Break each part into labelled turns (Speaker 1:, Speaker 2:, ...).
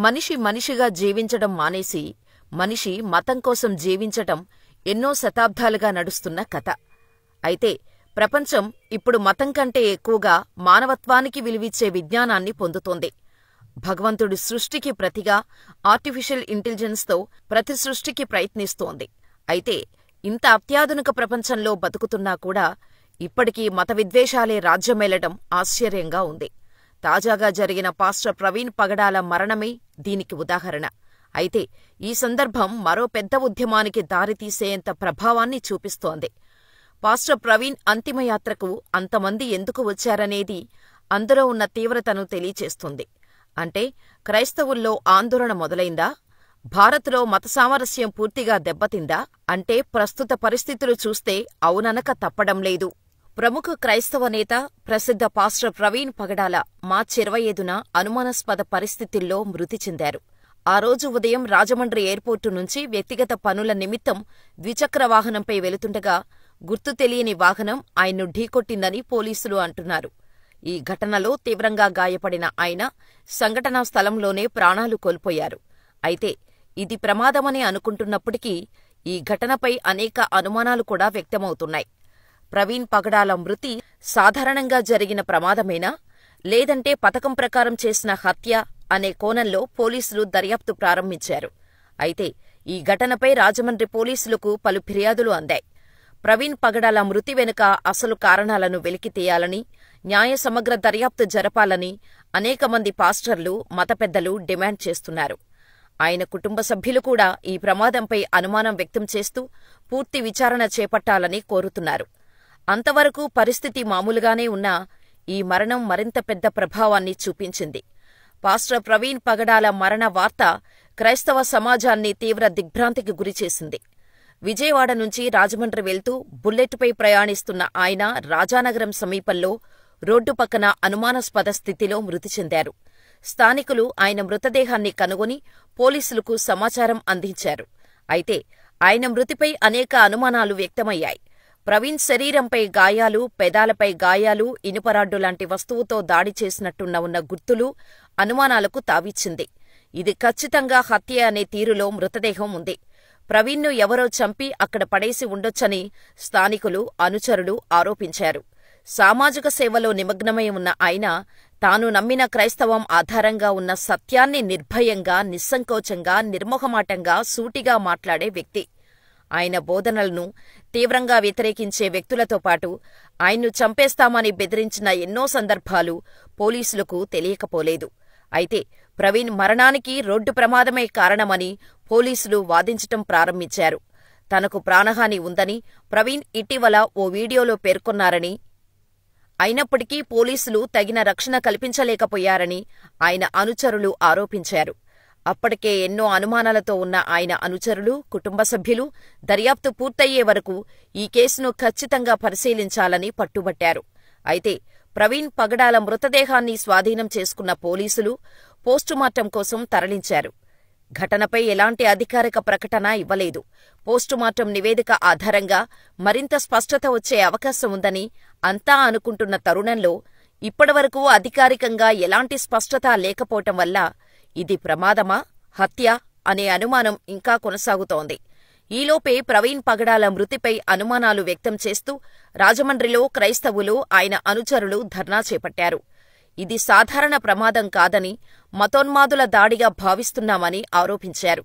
Speaker 1: మనిషి మనిషిగా జీవించడం మానేసి మనిషి మతం కోసం జీవించటం ఎన్నో శతాబ్దాలుగా నడుస్తున్న కథ. అయితే ప్రపంచం ఇప్పుడు మతం కంటే ఎక్కువగా మానవత్వానికి విలువిచ్చే విజ్ఞానాన్ని పొందుతోంది. భగవంతుడి సృష్టికి ప్రతిగా ఆర్టిఫిషియల్ ఇంటెలిజెన్స్తో ప్రతి సృష్టికి ప్రయత్నిస్తోంది. అయితే ఇంత అత్యాధునిక ప్రపంచంలో బతుకుతున్నా కూడా ఇప్పటికీ మత విద్వేషాలే రాజ్యమేలటం ఆశ్చర్యంగా ఉంది. తాజాగా జరిగిన పాస్టర్ ప్రవీణ్ పగడాల మరణమే దీనికి ఉదాహరణ. అయితే ఈ సందర్భం మరో పెద్ద ఉద్యమానికి దారితీసేంత ప్రభావాన్ని చూపిస్తోంది. పాస్టర్ ప్రవీణ్ అంతిమయాత్రకు అంతమంది ఎందుకు వచ్చారనేది అందులో ఉన్న తీవ్రతను తెలియచేస్తుంది. అంటే క్రైస్తవుల్లో ఆందోళన మొదలైందా? భారత్లో మత సామరస్యం పూర్తిగా దెబ్బతిందా? అంటే ప్రస్తుత పరిస్థితులు చూస్తే అవుననక తప్పడం లేదు. ప్రముఖ క్రైస్తవ నేత, ప్రసిద్ధ పాస్టర్ ప్రవీణ్ పగడాల మార్చి 25న అనుమానాస్పద పరిస్థితుల్లో మృతి చెందారు. ఆ రోజు ఉదయం రాజమండ్రి ఎయిర్పోర్టు నుంచి వ్యక్తిగత పనుల నిమిత్తం ద్విచక్ర వాహనంపై వెళుతుండగా గుర్తు తెలియని వాహనం ఆయన్ను ఢీకొట్టిందని పోలీసులు అంటున్నారు. ఈ ఘటనలో తీవ్రంగా గాయపడిన ఆయన సంఘటనా స్థలంలోనే ప్రాణాలు కోల్పోయారు. అయితే ఇది ప్రమాదమని అనుకుంటున్నప్పటికీ ఈ ఘటనపై అనేక అనుమానాలు కూడా వ్యక్తమవుతున్నాయి. ప్రవీణ్ పగడాల మృతి సాధారణంగా జరిగిన ప్రమాదమేనా, లేదంటే పథకం ప్రకారం చేసిన హత్య అనే కోణంలో పోలీసులు దర్యాప్తు ప్రారంభించారు. అయితే ఈ ఘటనపై రాజమండ్రి పోలీసులకు పలు ఫిర్యాదులు అందాయి. ప్రవీణ్ పగడాల మృతి వెనుక అసలు కారణాలను వెలికితీయాలని, న్యాయ సమగ్ర దర్యాప్తు జరపాలని అనేక మంది పాస్టర్లు, మత పెద్దలు డిమాండ్ చేస్తున్నారు. ఆయన కుటుంబ సభ్యులు కూడా ఈ ప్రమాదంపై అనుమానం వ్యక్తం చేస్తూ పూర్తి విచారణ చేపట్టాలని కోరుతున్నారు. అంతవరకు పరిస్థితి మామూలుగానే ఉన్నా ఈ మరణం మరింత పెద్ద ప్రభావాన్ని చూపించింది. పాస్టర్ ప్రవీణ్ పగడాల మరణ వార్త క్రైస్తవ సమాజాన్ని తీవ్ర దిగ్భ్రాంతికి గురిచేసింది. విజయవాడ నుంచి రాజమండ్రి వెళ్తూ బుల్లెట్పై ప్రయాణిస్తున్న ఆయన రాజానగరం సమీపంలో రోడ్డు పక్కన అనుమానాస్పద స్థితిలో మృతి చెందారు. స్థానికులు ఆయన మృతదేహాన్ని కనుగొని పోలీసులకు సమాచారం అందించారు. అయితే ఆయన మృతిపై అనేక అనుమానాలు వ్యక్తమయ్యాయి. ప్రవీణ్ శరీరంపై గాయాలు, పెదాలపై గాయాలు, ఇనుపరాడ్డు లాంటి వస్తువుతో దాడి చేసినట్టున్న ఉన్న గుర్తులు అనుమానాలకు తావిచ్చింది. ఇది ఖచ్చితంగా హత్య అనే తీరులో మృతదేహం ఉంది. ప్రవీణ్ను ఎవరో చంపి అక్కడ పడేసి ఉండొచ్చని స్థానికులు, అనుచరులు ఆరోపించారు. సామాజిక సేవలో నిమగ్నమై ఉన్న ఆయన తాను నమ్మిన క్రైస్తవం ఆధారంగా ఉన్న సత్యాన్ని నిర్భయంగా, నిస్సంకోచంగా, నిర్మోహమాటంగా, సూటిగా మాట్లాడే వ్యక్తి. ఆయన బోధనలను తీవ్రంగా వ్యతిరేకించే వ్యక్తులతో పాటు ఆయన్ను చంపేస్తామని బెదిరించిన ఎన్నో సందర్భాలు పోలీసులకు తెలియకపోలేదు. అయితే ప్రవీణ్ మరణానికి రోడ్డు ప్రమాదమే కారణమని పోలీసులు వాదించటం ప్రారంభించారు. తనకు ప్రాణహాని ఉందని ప్రవీణ్ ఇటీవల ఓ వీడియోలో పేర్కొన్నారని, అయినప్పటికీ పోలీసులు తగిన రక్షణ కల్పించలేకపోయారని ఆయన అనుచరులు ఆరోపించారు. అప్పటికే ఎన్నో అనుమానాలతో ఉన్న ఆయన అనుచరులు, కుటుంబ సభ్యులు దర్యాప్తు పూర్తయ్యే వరకు ఈ కేసును ఖచ్చితంగా పరిశీలించాలని పట్టుబట్టారు. అయితే ప్రవీణ్ పగడాల మృతదేహాన్ని స్వాధీనం చేసుకున్న పోలీసులు పోస్టుమార్టం కోసం తరలించారు. ఘటనపై ఎలాంటి అధికారిక ప్రకటన ఇవ్వలేదు. పోస్టుమార్టం నివేదిక ఆధారంగా మరింత స్పష్టత వచ్చే అవకాశం ఉందని అంతా అనుకుంటున్న తరుణంలో ఇప్పటివరకు అధికారికంగా ఎలాంటి స్పష్టత లేకపోవటం వల్ల ఇది ప్రమాదమా, హత్య అనే అనుమానం ఇంకా కొనసాగుతోంది. ఈలోపే ప్రవీణ్ పగడాల మృతిపై అనుమానాలు వ్యక్తం చేస్తూ రాజమండ్రిలో క్రైస్తవులు, ఆయన అనుచరులు ధర్నా చేపట్టారు. ఇది సాధారణ ప్రమాదం కాదని, మతోన్మాదుల దాడిగా భావిస్తున్నామని ఆరోపించారు.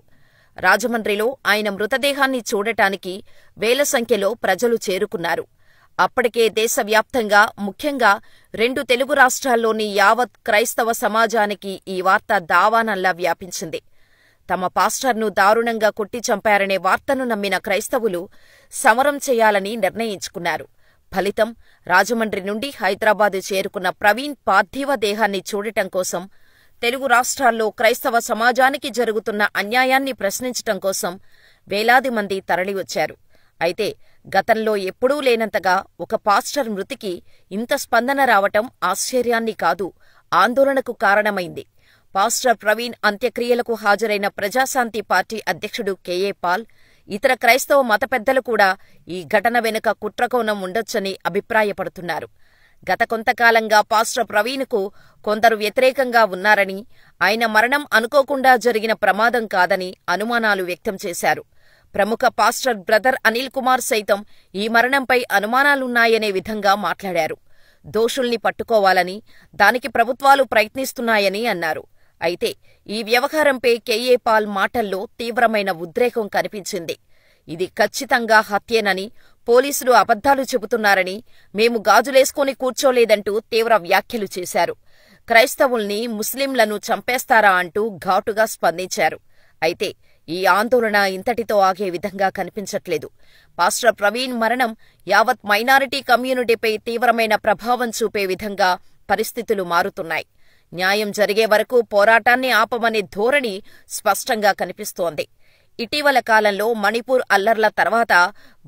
Speaker 1: రాజమండ్రిలో ఆయన మృతదేహాన్ని చూడటానికి వేల సంఖ్యలో ప్రజలు చేరుకున్నారు. అప్పటికే దేశవ్యాప్తంగా, ముఖ్యంగా 2 తెలుగు రాష్ట్రాల్లోని యావత్ క్రైస్తవ సమాజానికి ఈ వార్త దావానల్లా వ్యాపించింది. తమ పాస్టర్ను దారుణంగా కొట్టి చంపారనే వార్తను నమ్మిన క్రైస్తవులు సమరం చేయాలని నిర్ణయించుకున్నారు. ఫలితం రాజమండ్రి నుండి హైదరాబాదు చేరుకున్న ప్రవీణ్ పార్థివ దేహాన్ని చూడటం కోసం, తెలుగు రాష్ట్రాల్లో క్రైస్తవ సమాజానికి జరుగుతున్న అన్యాయాన్ని ప్రశ్నించటం కోసం వేలాది మంది తరలివచ్చారు. అయితే గతంలో ఎప్పుడూ లేనంతగా ఒక పాస్టర్ మృతికి ఇంత స్పందన రావటం ఆశ్చర్యాన్ని కాదు, ఆందోళనకు కారణమైంది. పాస్టర్ ప్రవీణ్ అంత్యక్రియలకు హాజరైన ప్రజాశాంతి పార్టీ అధ్యక్షుడు కెఏ పాల్, ఇతర క్రైస్తవ మత పెద్దలు కూడా ఈ ఘటన వెనుక కుట్రకోణం ఉండొచ్చని అభిప్రాయపడుతున్నారు. గత కొంతకాలంగా పాస్టర్ ప్రవీణ్కు కొందరు వ్యతిరేకంగా ఉన్నారని, ఆయన మరణం అనుకోకుండా జరిగిన ప్రమాదం కాదని అనుమానాలు వ్యక్తం చేశారు. ప్రముఖ పాస్టర్ బ్రదర్ అనిల్ కుమార్ సైతం ఈ మరణంపై అనుమానాలున్నాయనే విధంగా మాట్లాడారు. దోషుల్ని పట్టుకోవాలని, దానికి ప్రభుత్వాలు ప్రయత్నిస్తున్నాయని అన్నారు. అయితే ఈ వ్యవహారంపై కేఏ పాల్ మాటల్లో తీవ్రమైన ఉద్రేకం కనిపించింది. ఇది ఖచ్చితంగా హత్యేనని, పోలీసులు అబద్ధాలు చెబుతున్నారని, మేము గాజులేసుకొని కూర్చోలేదంటూ తీవ్ర వ్యాఖ్యలు చేశారు. క్రైస్తవుల్ని, ముస్లింలను చంపేస్తారా అంటూ ఘాటుగా స్పందించారు. అయితే ఈ ఆందోళన ఇంతటితో ఆగే విధంగా కనిపించట్లేదు. పాస్టర్ ప్రవీణ్ మరణం యావత్ మైనారిటీ కమ్యూనిటీపై తీవ్రమైన ప్రభావం చూపే విధంగా పరిస్థితులు మారుతున్నాయి. న్యాయం జరిగే వరకు పోరాటాన్ని ఆపమనే ధోరణి స్పష్టంగా కనిపిస్తోంది. ఇటీవల కాలంలో మణిపూర్ అల్లర్ల తర్వాత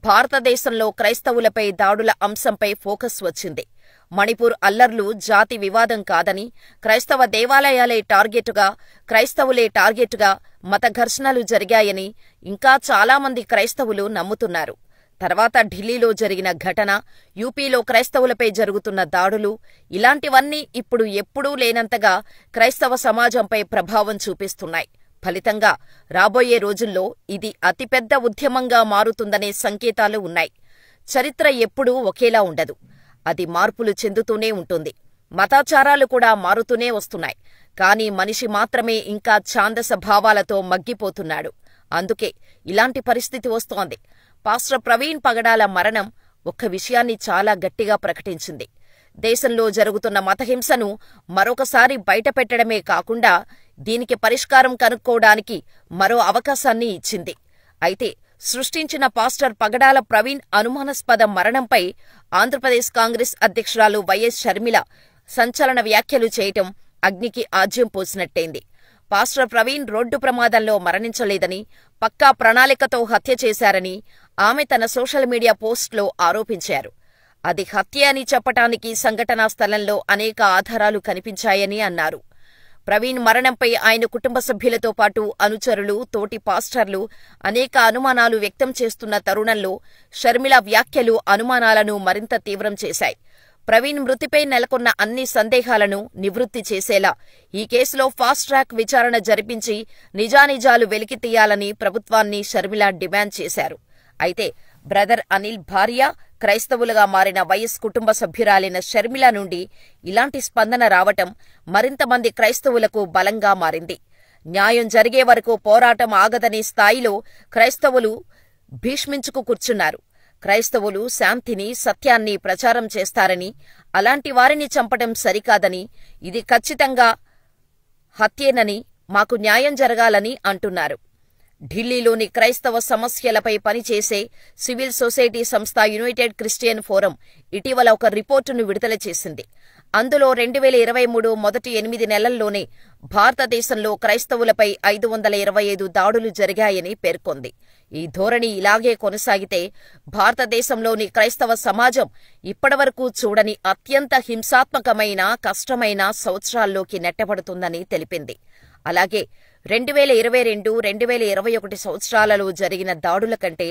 Speaker 1: భారతదేశంలో క్రైస్తవులపై దాడుల అంశంపై ఫోకస్ వచ్చింది. మణిపూర్ అల్లర్లు జాతి వివాదం కాదని, క్రైస్తవ దేవాలయాలే టార్గెటుగా, క్రైస్తవులే టార్గెటుగా మత ఘర్షణలు జరిగాయని ఇంకా చాలామంది క్రైస్తవులు నమ్ముతున్నారు. తర్వాత ఢిల్లీలో జరిగిన ఘటన, యూపీలో క్రైస్తవులపై జరుగుతున్న దాడులు, ఇలాంటివన్నీ ఇప్పుడు ఎప్పుడూ లేనంతగా క్రైస్తవ సమాజంపై ప్రభావం చూపిస్తున్నాయి. ఫలితంగా రాబోయే రోజుల్లో ఇది అతిపెద్ద ఉద్యమంగా మారుతుందనే సంకేతాలు ఉన్నాయి. చరిత్ర ఎప్పుడూ ఒకేలా ఉండదు. అది మార్పులు చెందుతూనే ఉంటుంది. మతాచారాలు కూడా మారుతూనే వస్తున్నాయి. కానీ మనిషి మాత్రమే ఇంకా ఛాందస భావాలతో మగ్గిపోతున్నాడు. అందుకే ఇలాంటి పరిస్థితి వస్తోంది. పాస్టర్ ప్రవీణ్ పగడాల మరణం ఒక్క విషయాన్ని చాలా గట్టిగా ప్రకటించింది. దేశంలో జరుగుతున్న మతహింసను మరొకసారి బయటపెట్టడమే కాకుండా దీనికి పరిష్కారం కనుక్కోవడానికి మరో అవకాశాన్ని ఇచ్చింది. అయితే సృష్టించిన పాస్టర్ పగడాల ప్రవీణ్ అనుమానాస్పద మరణంపై ఆంధ్రప్రదేశ్ కాంగ్రెస్ అధ్యక్షురాలు వైఎస్ షర్మిల సంచలన వ్యాఖ్యలు చేయటం అగ్నికి ఆజ్యం పోసినట్టయింది. పాస్టర్ ప్రవీణ్ రోడ్డు ప్రమాదంలో మరణించలేదని, పక్కా ప్రణాళికతో హత్య చేశారని ఆమె తన సోషల్ మీడియా పోస్ట్లో ఆరోపించారు. అది హత్య అని చెప్పటానికి సంఘటనా స్థలంలో అనేక ఆధారాలు కనిపించాయని అన్నారు. ప్రవీణ్ మరణంపై ఆయన కుటుంబ సభ్యులతో పాటు అనుచరులు, తోటి పాస్టర్లు అనేక అనుమానాలు వ్యక్తం చేస్తున్న తరుణంలో షర్మిల వ్యాఖ్యలు అనుమానాలను మరింత తీవ్రం చేశాయి. ప్రవీణ్ మృతిపై నెలకొన్న అన్ని సందేహాలను నివృత్తి చేసేలా ఈ కేసులో ఫాస్ట్ ట్రాక్ విచారణ జరిపించి నిజానిజాలు వెలికితీయాలని ప్రభుత్వాన్ని షర్మిల డిమాండ్ చేశారు. అయితే బ్రదర్ అనిల్ భార్య, క్రైస్తవులుగా మారిన వైఎస్ కుటుంబ సభ్యురాలైన షర్మిల నుండి ఇలాంటి స్పందన రావటం మరింతమంది క్రైస్తవులకు బలంగా మారింది. న్యాయం జరిగే వరకు పోరాటం ఆగదనే స్థాయిలో క్రైస్తవులు భీష్మించుకు కూర్చున్నారు. క్రైస్తవులు శాంతిని, సత్యాన్ని ప్రచారం చేస్తారని, అలాంటి వారిని చంపటం సరికాదని, ఇది ఖచ్చితంగా హత్యేనని, మాకు న్యాయం జరగాలని అంటున్నారు. ఢిల్లీలోని క్రైస్తవ సమస్యలపై పనిచేసే సివిల్ సొసైటీ సంస్థ యునైటెడ్ క్రిస్టియన్ ఫోరం ఇటీవల ఒక రిపోర్టును విడుదల చేసింది. అందులో 2023 మొదటి 8 నెలల్లోనే భారతదేశంలో క్రైస్తవులపై 525 దాడులు జరిగాయని పేర్కొంది. ఈ ధోరణి ఇలాగే కొనసాగితే భారతదేశంలోని క్రైస్తవ సమాజం ఇప్పటివరకు చూడని అత్యంత హింసాత్మకమైన, కష్టమైన సంవత్సరాల్లోకి నెట్టబడుతుందని తెలిపింది. అలాగే 2022, 2021 సంవత్సరాలలో జరిగిన దాడుల కంటే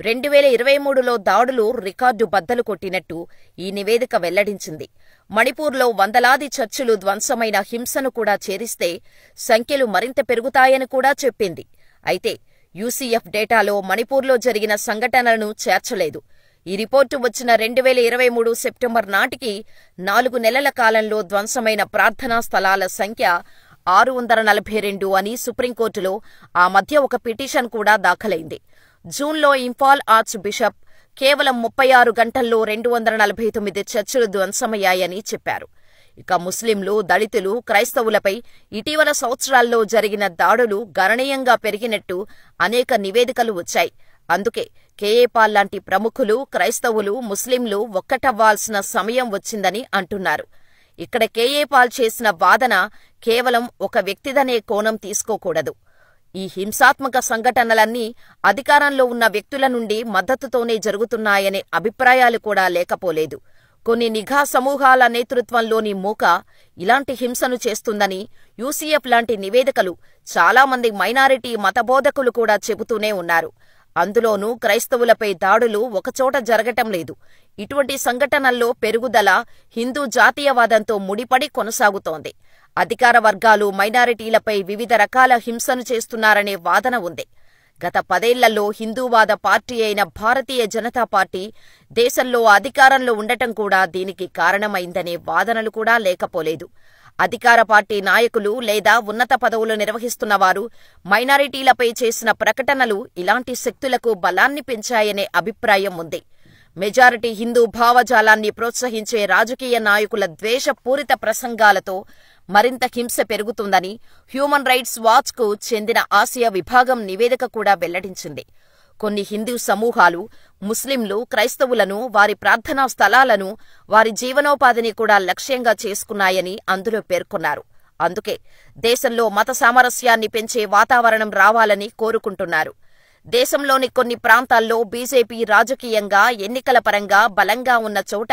Speaker 1: 2023లో దాడులు రికార్డు బద్దలు కొట్టినట్టు ఈ నివేదిక వెల్లడించింది. మణిపూర్లో వందలాది చర్చిలు ధ్వంసమైన హింసను కూడా చేరిస్తే సంఖ్యలు మరింత పెరుగుతాయని కూడా చెప్పింది. అయితే యూసీఎఫ్ డేటాలో మణిపూర్లో జరిగిన సంఘటనలను చేర్చలేదు. ఈ రిపోర్టు వచ్చిన 2023 సెప్టెంబర్ నాటికి 4 నెలల కాలంలో ధ్వంసమైన ప్రార్థనా స్థలాల సంఖ్య 642 అని సుప్రీంకోర్టులో ఆ మధ్య ఒక పిటిషన్ కూడా దాఖలైంది. జూన్లో ఇంఫాల్ ఆర్చ్ బిషప్ కేవలం 36 గంటల్లో 249 చర్చిలు ధ్వంసమయ్యాయని చెప్పారు. ఇక ముస్లింలు, దళితులు, క్రైస్తవులపై ఇటీవల సంవత్సరాల్లో జరిగిన దాడులు గణనీయంగా పెరిగినట్టు అనేక నివేదికలు వచ్చాయి. అందుకే కేఏ పాల్ లాంటి ప్రముఖులు క్రైస్తవులు, ముస్లింలు ఒక్కటవ్వాల్సిన సమయం వచ్చిందని అంటున్నారు. ఇక్కడ కేఏ పాల్ చేసిన వాదన కేవలం ఒక వ్యక్తిదనే కోణం తీసుకోకూడదు. ఈ హింసాత్మక సంఘటనలన్నీ అధికారంలో ఉన్న వ్యక్తుల నుండి మద్దతుతోనే జరుగుతున్నాయనే అభిప్రాయాలు కూడా లేకపోలేదు. కొన్ని నిఘా సమూహాల నేతృత్వంలోని మూక ఇలాంటి హింసను చేస్తుందని యూసీఎఫ్ లాంటి నివేదికలు చాలామంది మైనారిటీ మతబోధకులు కూడా చెబుతూనే ఉన్నారు. అందులోనూ క్రైస్తవులపై దాడులు ఒకచోట జరగటం లేదు. ఇటువంటి సంఘటనల్లో పెరుగుదల హిందూ జాతీయవాదంతో ముడిపడి కొనసాగుతోంది. అధికార వర్గాలు మైనారిటీలపై వివిధ రకాల హింసను చేస్తున్నారనే వాదన ఉంది. గత 10 ఏళ్లలో హిందూవాద పార్టీ అయిన భారతీయ జనతా పార్టీ దేశంలో అధికారంలో ఉండటం కూడా దీనికి కారణమైందనే వాదనలు కూడా లేకపోలేదు. అధికార పార్టీ నాయకులు లేదా ఉన్నత పదవులు నిర్వహిస్తున్నవారు మైనారిటీలపై చేసిన ప్రకటనలు ఇలాంటి శక్తులకు బలాన్ని పెంచాయనే అభిప్రాయం ఉంది. మెజారిటీ హిందూ భావజాలాన్ని ప్రోత్సహించే రాజకీయ నాయకుల ద్వేషపూరిత ప్రసంగాలతో మరింత హింస పెరుగుతుందని హ్యూమన్ రైట్స్ వాచ్కు చెందిన ఆసియా విభాగం నివేదిక కూడా వెల్లడించింది. కొన్ని హిందూ సమూహాలు ముస్లింలు, క్రైస్తవులను, వారి ప్రార్థనా స్థలాలను, వారి జీవనోపాధిని కూడా లక్ష్యంగా చేసుకున్నాయని అందులో పేర్కొన్నారు. అందుకే దేశంలో మత సామరస్యాన్ని పెంచే వాతావరణం రావాలని కోరుకుంటున్నారు. దేశంలోని కొన్ని ప్రాంతాల్లో బీజేపీ రాజకీయంగా, ఎన్నికల పరంగా బలంగా ఉన్న చోట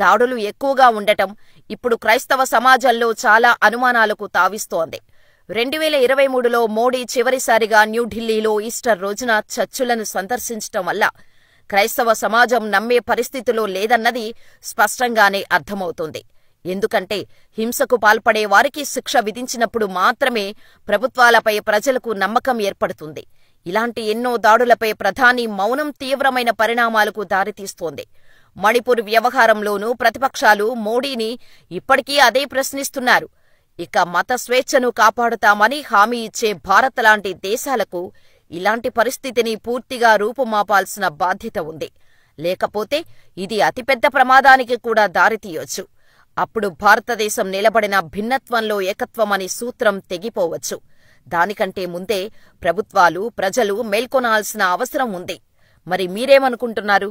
Speaker 1: దాడులు ఎక్కువగా ఉండటం ఇప్పుడు క్రైస్తవ సమాజంలో చాలా అనుమానాలకు తావిస్తోంది. 2023లో మోడీ చివరిసారిగా న్యూఢిల్లీలో ఈస్టర్ రోజున చర్చులను సందర్శించటం వల్ల క్రైస్తవ సమాజం నమ్మే పరిస్థితిలో లేదన్నది స్పష్టంగానే అర్థమవుతోంది. ఎందుకంటే హింసకు పాల్పడే వారికి శిక్ష విధించినప్పుడు మాత్రమే ప్రభుత్వాలపై ప్రజలకు నమ్మకం ఏర్పడుతుంది. ఇలాంటి ఎన్నో దాడులపై ప్రధాని మౌనం తీవ్రమైన పరిణామాలకు దారితీస్తోంది. మణిపూర్ వ్యవహారంలోనూ ప్రతిపక్షాలు మోడీని ఇప్పటికీ అదే ప్రశ్నిస్తున్నారు. ఇక మత స్వేచ్ఛను కాపాడుతామని హామీ ఇచ్చే భారత్ లాంటి దేశాలకు ఇలాంటి పరిస్థితిని పూర్తిగా రూపుమాపాల్సిన బాధ్యత ఉంది. లేకపోతే ఇది అతిపెద్ద ప్రమాదానికి కూడా దారితీయొచ్చు. అప్పుడు భారతదేశం నిలబడిన భిన్నత్వంలో ఏకత్వం అనే సూత్రం తెగిపోవచ్చు. దానికంటే ముందే ప్రభుత్వాలు, ప్రజలు మేల్కొనాల్సిన అవసరం ఉంది. మరి మీరేమనుకుంటున్నారు?